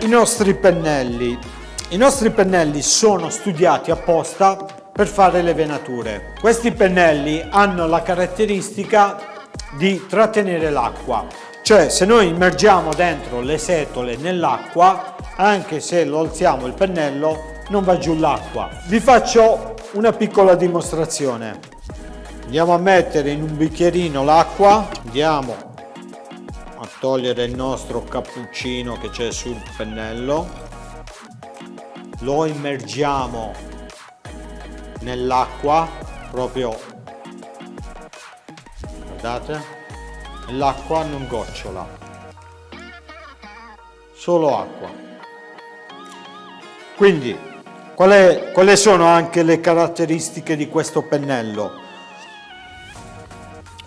nostri pennelli. I nostri pennelli sono studiati apposta per fare le venature. Questi pennelli hanno la caratteristica di trattenere l'acqua, cioè se noi immergiamo dentro le setole nell'acqua, anche se lo alziamo il pennello, non va giù l'acqua. Vi faccio una piccola dimostrazione. Andiamo a mettere in un bicchierino l'acqua, andiamo a togliere il nostro cappuccino che c'è sul pennello, lo immergiamo nell'acqua, proprio, guardate, l'acqua non gocciola, solo acqua. Quindi, quali sono anche le caratteristiche di questo pennello?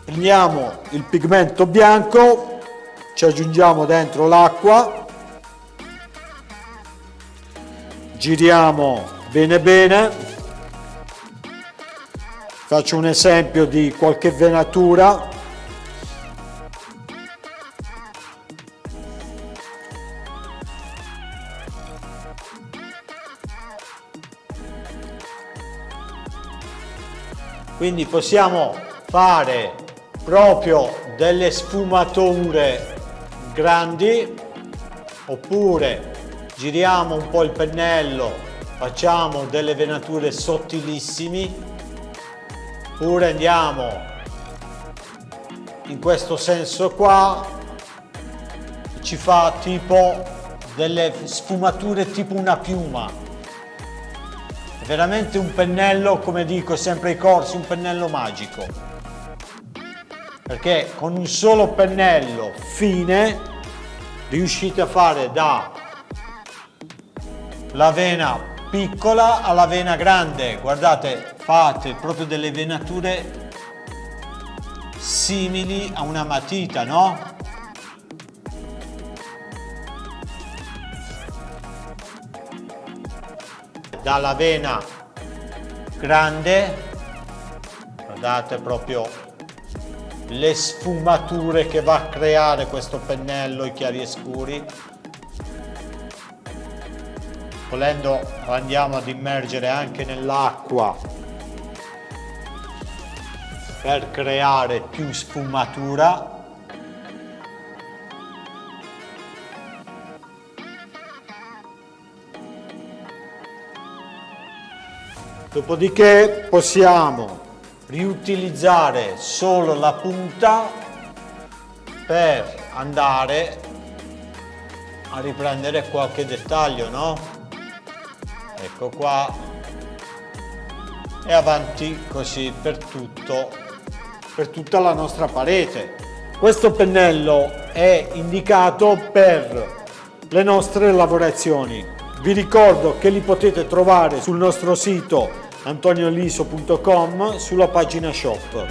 Prendiamo il pigmento bianco, ci aggiungiamo dentro l'acqua, giriamo bene bene, faccio un esempio di qualche venatura, quindi possiamo fare proprio delle sfumature grandi, oppure giriamo un po' il pennello, facciamo delle venature sottilissimi, oppure andiamo in questo senso qua, ci fa tipo delle sfumature tipo una piuma. È veramente un pennello, come dico sempre ai corsi, un pennello magico, perché con un solo pennello fine riuscite a fare da la vena piccola alla vena grande. Guardate, fate proprio delle venature simili a una matita, no? Dalla vena grande, guardate proprio le sfumature che va a creare questo pennello, i chiari e scuri. Volendo andiamo ad immergere anche nell'acqua per creare più sfumatura. Dopodiché possiamo riutilizzare solo la punta per andare a riprendere qualche dettaglio, no? Ecco qua, e avanti così per tutta la nostra parete. Questo pennello è indicato per le nostre lavorazioni. Vi ricordo che li potete trovare sul nostro sito antonioliso.com, sulla pagina shop.